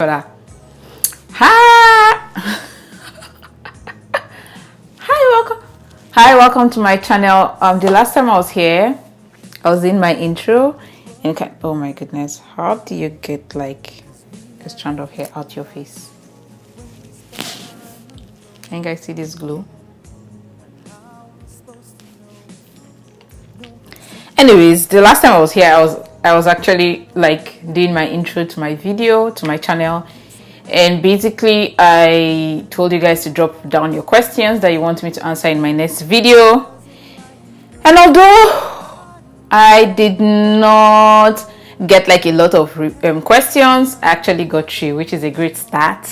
for that. Hi. Hi, welcome to my channel. The last time I was here, I was in my intro. And oh my goodness, how do you get like a strand of hair out your face? Can you guys see this glue? Anyways, the last time I was here, I was actually like doing my intro to my video, to my channel. And basically, I told you guys to drop down your questions that you want me to answer in my next video. And although I did not get like a lot of questions, I actually got 3, which is a great start.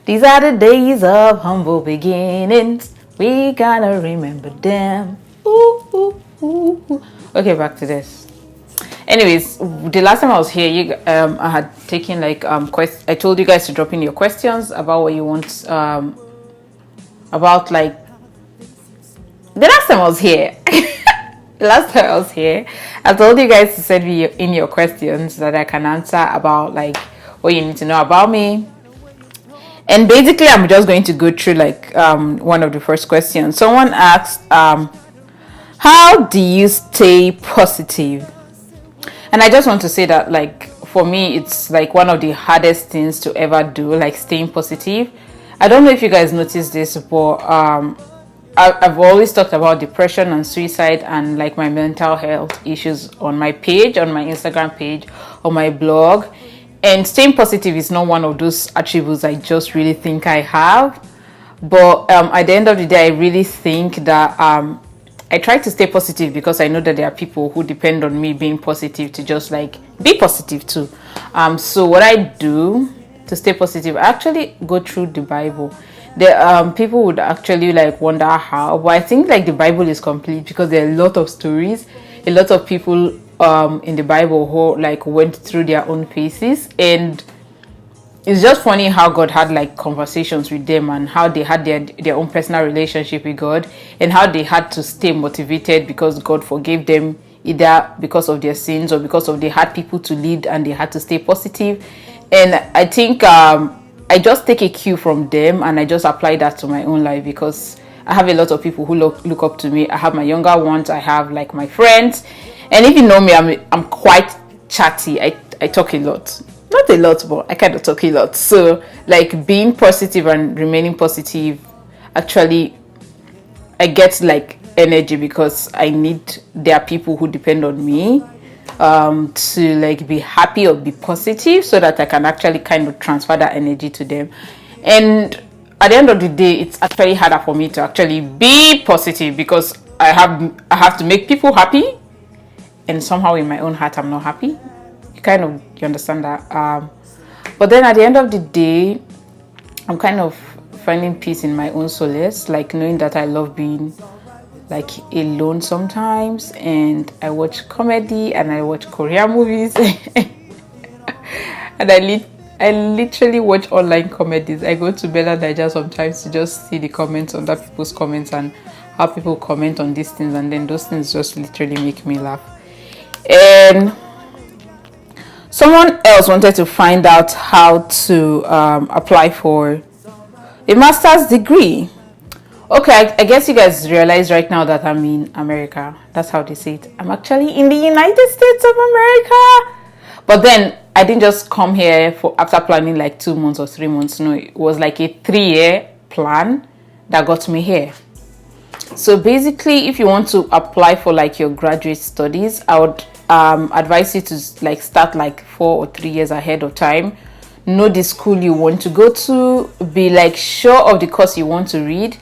These are the days of humble beginnings. We gotta remember them. Ooh, ooh, ooh, ooh. Okay, back to this. Anyways, the last time I was here, I had taken like I told you guys to drop in your questions about what you want about like the last time I was here. I told you guys to send me in your questions that I can answer about like what you need to know about me. And basically, I'm just going to go through like one of the first questions. Someone asked, how do you stay positive? And I just want to say that, like, for me, it's like one of the hardest things to ever do, like staying positive. I don't know if you guys noticed this, but I've always talked about depression and suicide and like my mental health issues on my page, on my Instagram page, on my blog. And staying positive is not one of those attributes I just really think I have. But at the end of the day, I really think that I try to stay positive because I know that there are people who depend on me being positive to just like be positive too. So what I do to stay positive, I actually go through the Bible. The people would actually like wonder how, but I think like the Bible is complete because there are a lot of stories, a lot of people in the Bible who like went through their own phases, and it's just funny how God had like conversations with them and how they had their own personal relationship with God and how they had to stay motivated because God forgave them, either because of their sins or because of they had people to lead and they had to stay positive. And I think I just take a cue from them and I just apply that to my own life because I have a lot of people who look up to me. I have my younger ones, I have like my friends, and if you know me, I'm quite chatty. I talk a lot. Not a lot, but I kind of talk a lot. So like being positive and remaining positive, actually I get like energy because there are people who depend on me to like be happy or be positive so that I can actually kind of transfer that energy to them. And at the end of the day, it's actually harder for me to actually be positive because I have to make people happy, and somehow in my own heart I'm not happy. You understand that, but then at the end of the day, I'm kind of finding peace in my own solace, like knowing that I love being like alone sometimes, and I watch comedy and I watch Korean movies and I literally watch online comedies. I go to Bella Daija sometimes to just see the comments on other people's comments and how people comment on these things, and then those things just literally make me laugh. And someone else wanted to find out how to apply for a master's degree. Okay, I guess you guys realize right now that I'm in America. That's how they say it. I'm actually in the United States of America. But then I didn't just come here after planning like 2 months or 3 months. No, it was like a 3-year plan that got me here. So basically, if you want to apply for like your graduate studies, I would advise you to like start like 4 or 3 years ahead of time. Know the school you want to go to, be like sure of the course you want to read.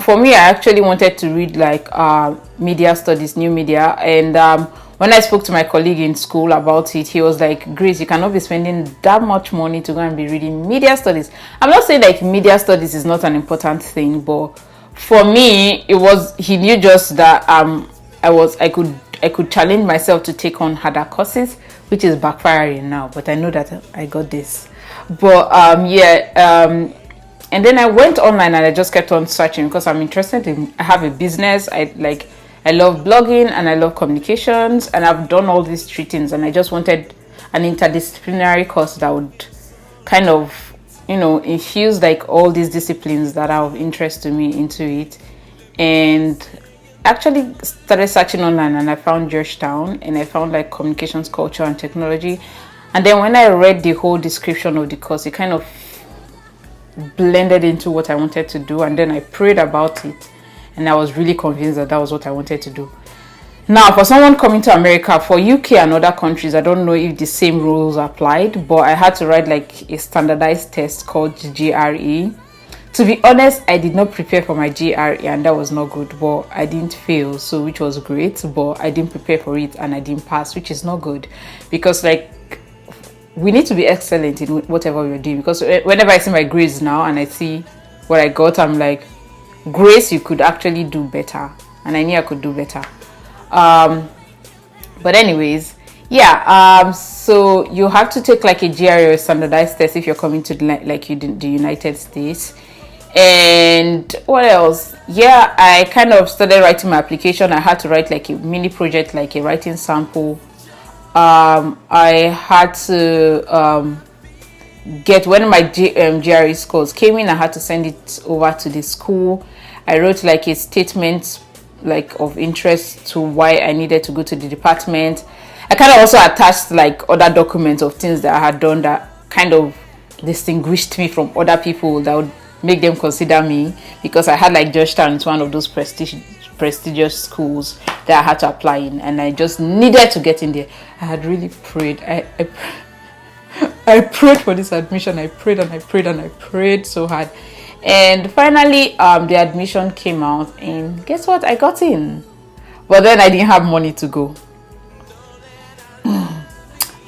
For me, I actually wanted to read like media studies, new media, and when I spoke to my colleague in school about it, he was like, Grace, you cannot be spending that much money to go and be reading media studies. I'm not saying like media studies is not an important thing, but for me he knew just that I could challenge myself to take on harder courses, which is backfiring now, but I know that I got this. But and then I went online and I just kept on searching because I'm interested in, I have a business, I love blogging and I love communications, and I've done all these 3 things, and I just wanted an interdisciplinary course that would kind of, infuse like all these disciplines that are of interest to me into it. And actually started searching online, and I found Georgetown, and I found like communications, culture, and technology. And then when I read the whole description of the course, it kind of blended into what I wanted to do. And then I prayed about it, and I was really convinced that that was what I wanted to do. Now, for someone coming to America, for UK and other countries, I don't know if the same rules applied, but I had to write like a standardized test called GRE. To be honest, I did not prepare for my GRE, and that was not good, but I didn't fail, so which was great, but I didn't prepare for it and I didn't pass, which is not good, because like we need to be excellent in whatever we're doing. Because whenever I see my grades now and I see what I got, I'm like, Grace, you could actually do better, and I knew I could do better. But anyways, yeah, so you have to take like a GRE or a standardized test if you're coming to the United States. And what else? Yeah, I kind of started writing my application. I had to write like a mini project, like a writing sample. I had to get, when my GRE scores came in, I had to send it over to the school. I wrote like a statement like of interest to why I needed to go to the department. I kind of also attached like other documents of things that I had done that kind of distinguished me from other people that would make them consider me, because I had like Georgetown, it's one of those prestigious schools that I had to apply in, and I just needed to get in there. I had really prayed. I prayed for this admission. I prayed and I prayed and I prayed so hard. And finally, the admission came out, and guess what? I got in. But then I didn't have money to go.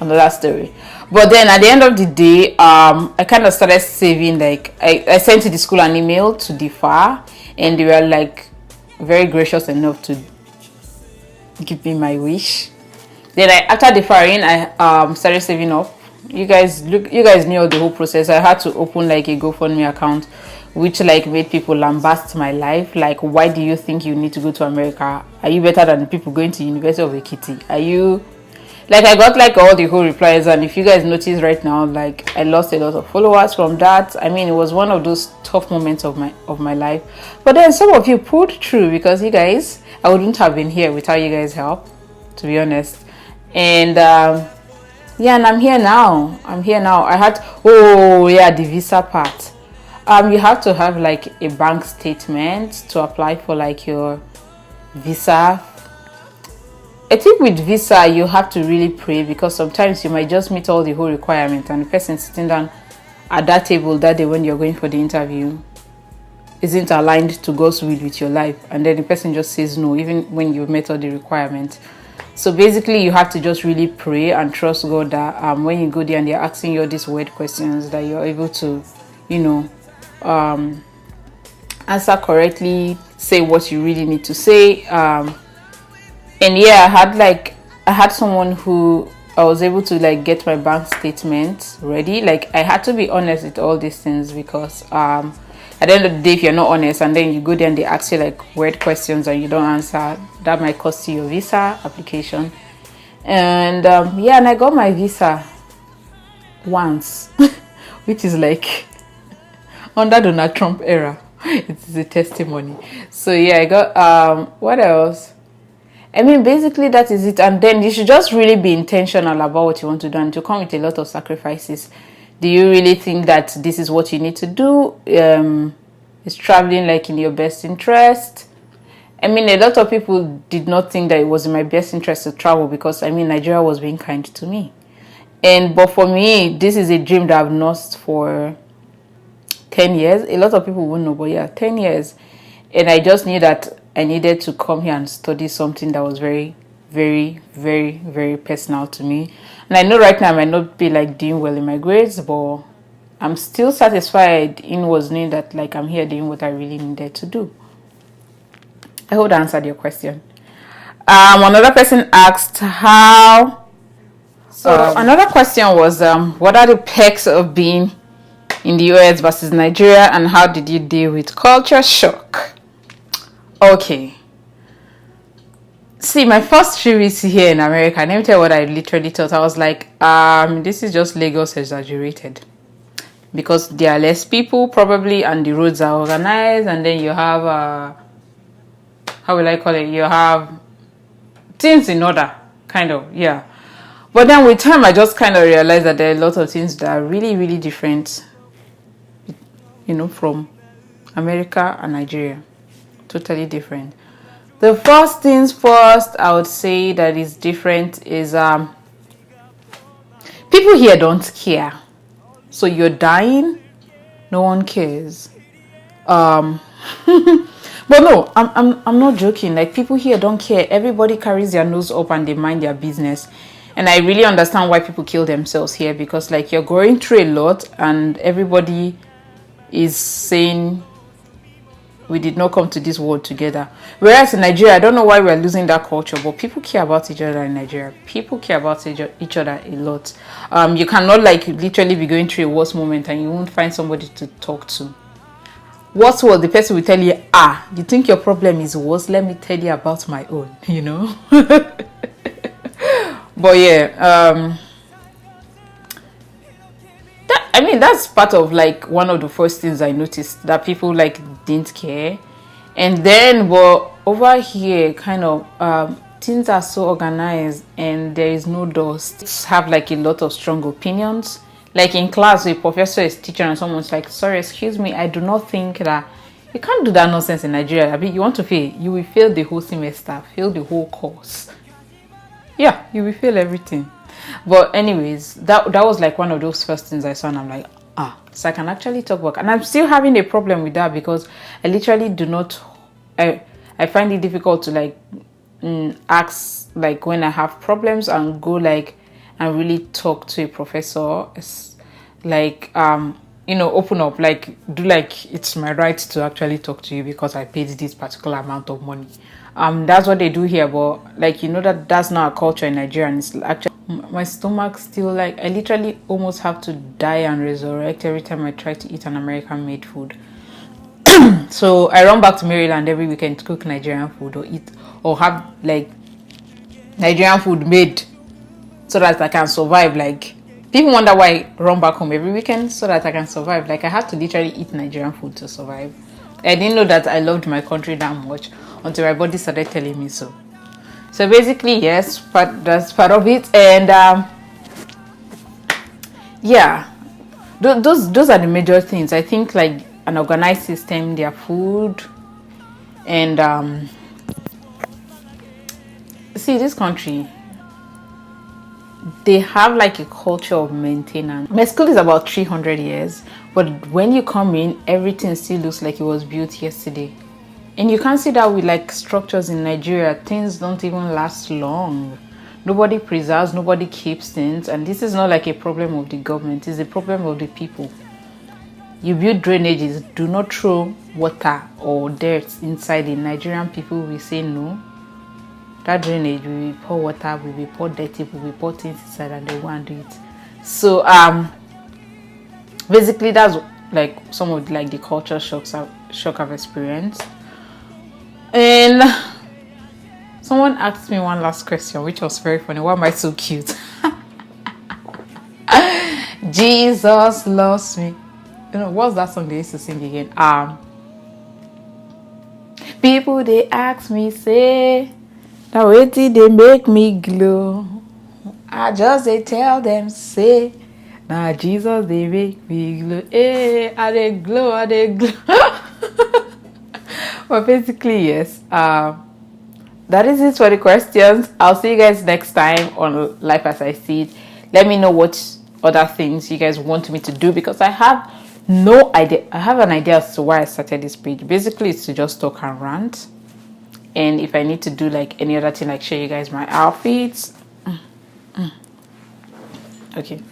Another story. But then at the end of the day, I kind of started saving. Like I sent to the school an email to defer, and they were like very gracious enough to give me my wish. Then after deferring, I started saving up. You guys knew the whole process. I had to open like a GoFundMe account, which like made people lambast my life. Like, why do you think you need to go to America? Are you better than people going to University of Ekiti? Are you like, I got like all the whole replies, and if you guys notice right now, like I lost a lot of followers from that. I mean, it was one of those tough moments of my life. But then some of you pulled through, because you guys, I wouldn't have been here without you guys' help, to be honest. And yeah, and I'm here now. I had the visa part. You have to have like a bank statement to apply for like your visa. I think with visa you have to really pray, because sometimes you might just meet all the whole requirements, and the person sitting down at that table that day when you're going for the interview isn't aligned to God's will with your life, and then the person just says no even when you've met all the requirements. So basically you have to just really pray and trust God that when you go there and they're asking you all these weird questions, that you're able to answer correctly, say what you really need to say. And yeah, I had someone who I was able to like get my bank statement ready. Like, I had to be honest with all these things, because at the end of the day, if you're not honest and then you go there and they ask you like weird questions and you don't answer, that might cost you your visa application. And and I got my visa once, which is like under Donald Trump era. It is a testimony. So yeah, I got what else? I mean, basically that is it. And then you should just really be intentional about what you want to do, and to come with a lot of sacrifices. Do you really think that this is what you need to do? Is traveling like in your best interest? I mean, a lot of people did not think that it was in my best interest to travel, because I mean, Nigeria was being kind to me. But for me, this is a dream that I've nursed for 10 years. A lot of people won't know, but yeah, 10 years. And I just knew that I needed to come here and study something that was very, very, very, very personal to me. And I know right now I might not be like doing well in my grades, but I'm still satisfied in was knowing that like I'm here doing what I really needed to do. I hope that answered your question. Another person asked how. So another question was, what are the perks of being in the US versus Nigeria, and how did you deal with culture shock? Okay. See, See, my first 3 weeks here in America, let me tell you what I literally thought. I was like, this is just Lagos exaggerated. Because there are less people probably, and the roads are organized, and then you have how will I call it? You have things in order, kind of, yeah. But then with time, I just kind of realized that there are a lot of things that are really, really different, from America and Nigeria. Totally different. The first things first, I would say that is different is people here don't care. So you're dying, no one cares. But no, I'm not joking. Like, people here don't care. Everybody carries their nose up and they mind their business. And I really understand why people kill themselves here, because like you're going through a lot and everybody is saying we did not come to this world together. Whereas in Nigeria, I don't know why we're losing that culture, but people care about each other in Nigeria. People care about each other a lot. You cannot like literally be going through a worst moment and you won't find somebody to talk to. What's what? The person will tell you, you think your problem is worse? Let me tell you about my own, But yeah, that's part of like one of the first things I noticed, that people like didn't care. And then, but over here, kind of things are so organized and there is no dust. Have like a lot of strong opinions. Like in class, a professor is teaching and someone's like, sorry, excuse me, I do not think that you can't do that nonsense in Nigeria. I mean, you want to fail, you will fail the whole semester, fail the whole course. Yeah, you will fail everything. But anyways, that was like one of those first things I saw, and I'm like, so I can actually talk back. And I'm still having a problem with that, because I literally do not, I find it difficult to like ask, like when I have problems, and go like and really talk to a professor. It's like open up, like do like it's my right to actually talk to you because I paid this particular amount of money. That's what they do here, but like that's not a culture in Nigeria. And it's actually, my stomach still, like, I literally almost have to die and resurrect every time I try to eat an American made food. So I run back to Maryland every weekend to cook Nigerian food, or eat, or have like Nigerian food made, so that I can survive. Like, people wonder why I run back home every weekend, so that I can survive. Like, I have to literally eat Nigerian food to survive. I didn't know that I loved my country that much until my body started telling me so. So basically, yes, but that's part of it. And yeah, those are the major things. I think like an organized system, their food, and see, this country, they have like a culture of maintenance. My school is about 300 years, but when you come in, everything still looks like it was built yesterday. And you can't see that with like structures in Nigeria. Things don't even last long. Nobody preserves, nobody keeps things. And this is not like a problem of the government, it's a problem of the people. You build drainages, do not throw water or dirt inside the Nigerian people will say no. That drainage, we will pour water, we will pour dirty, we will pour things inside, and they won't do it. So basically that's like some of like the culture shock I've experienced. And someone asked me one last question, which was very funny. Why am I so cute? Jesus loves me. What's that song they used to sing again? People they ask me, say, now wait till they make me glow. I just they tell them, say, now Jesus they make me glow. Hey, I they glow, I they glow. But basically, yes, that is it for the questions. I'll see you guys next time on Life as I See It. Let me know what other things you guys want me to do, because I have no idea. I have an idea as to why I started this page. Basically, it's to just talk and rant. And if I need to do like any other thing, like show you guys my outfits. Okay.